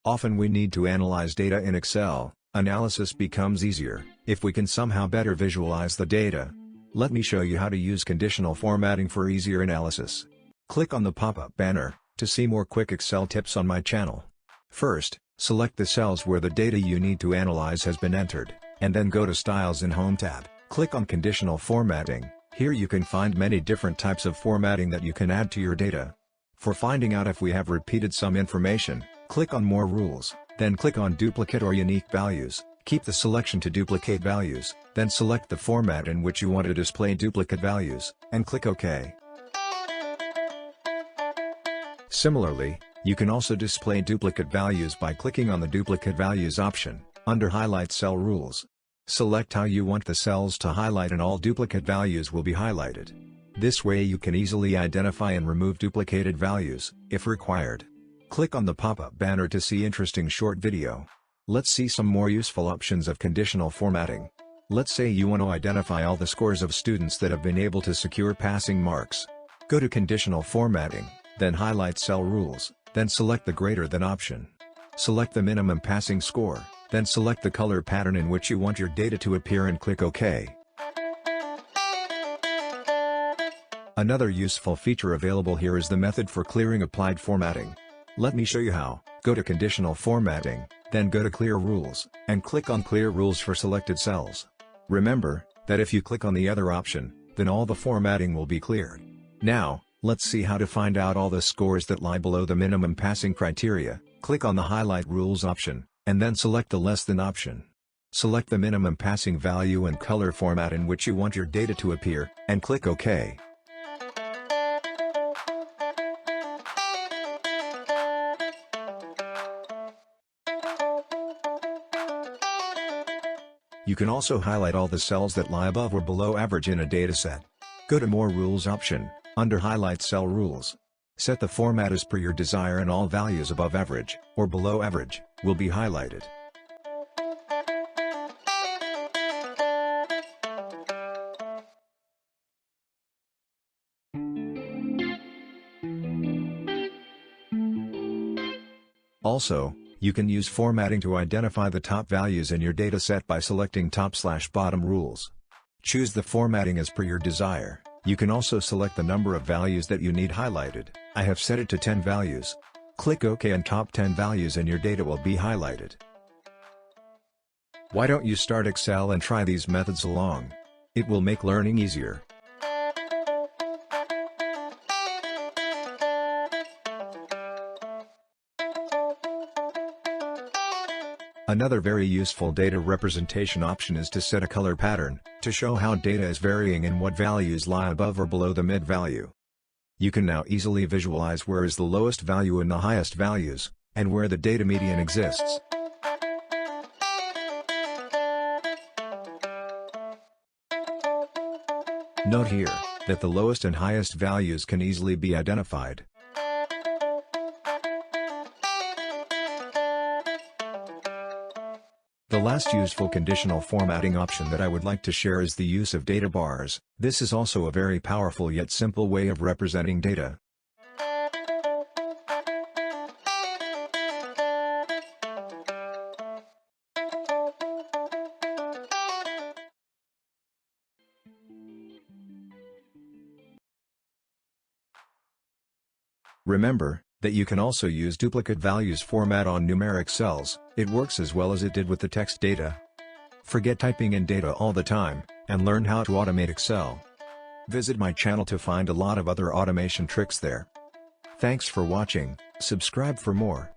Often we need to analyze data in Excel. Analysis becomes easier if we can somehow better visualize the data. Let me show you how to use conditional formatting for easier analysis. Click on the pop-up banner to see more quick Excel tips on my channel. First, select the cells where the data you need to analyze has been entered, and then go to Styles in Home tab. Click on Conditional Formatting. Here you can find many different types of formatting that you can add to your data. For finding out if we have repeated some information, click on More Rules, then click on Duplicate or Unique Values. Keep the selection to Duplicate Values, then select the format in which you want to display duplicate values, and click OK. Similarly, you can also display duplicate values by clicking on the Duplicate Values option, under Highlight Cell Rules. Select how you want the cells to highlight and all duplicate values will be highlighted. This way you can easily identify and remove duplicated values, if required. Click on the pop-up banner to see interesting short video. Let's see some more useful options of conditional formatting. Let's say you want to identify all the scores of students that have been able to secure passing marks. Go to Conditional Formatting, then Highlight Cell Rules, then select the Greater Than option. Select the minimum passing score, then select the color pattern in which you want your data to appear and click OK. Another useful feature available here is the method for clearing applied formatting. Let me show you how. Go to Conditional Formatting, then go to Clear Rules, and click on Clear Rules for selected cells. Remember that if you click on the other option, then all the formatting will be cleared. Now, let's see how to find out all the scores that lie below the minimum passing criteria. Click on the Highlight Rules option, and then select the Less Than option. Select the minimum passing value and color format in which you want your data to appear, and click OK. You can also highlight all the cells that lie above or below average in a dataset. Go to More Rules option, under Highlight Cell Rules. Set the format as per your desire and all values above average, or below average, will be highlighted. Also, you can use formatting to identify the top values in your dataset by selecting top/bottom rules. Choose the formatting as per your desire. You can also select the number of values that you need highlighted. I have set it to 10 values. Click OK and top 10 values in your data will be highlighted. Why don't you start Excel and try these methods along? It will make learning easier. Another very useful data representation option is to set a color pattern, to show how data is varying and what values lie above or below the mid-value. You can now easily visualize where is the lowest value and the highest values, and where the data median exists. Note here, that the lowest and highest values can easily be identified. The last useful conditional formatting option that I would like to share is the use of data bars. This is also a very powerful yet simple way of representing data. Remember that you can also use duplicate values format on numeric cells. It works as well as it did with the text data. Forget typing in data all the time, and learn how to automate Excel. Visit my channel to find a lot of other automation tricks there. Thanks for watching, subscribe for more.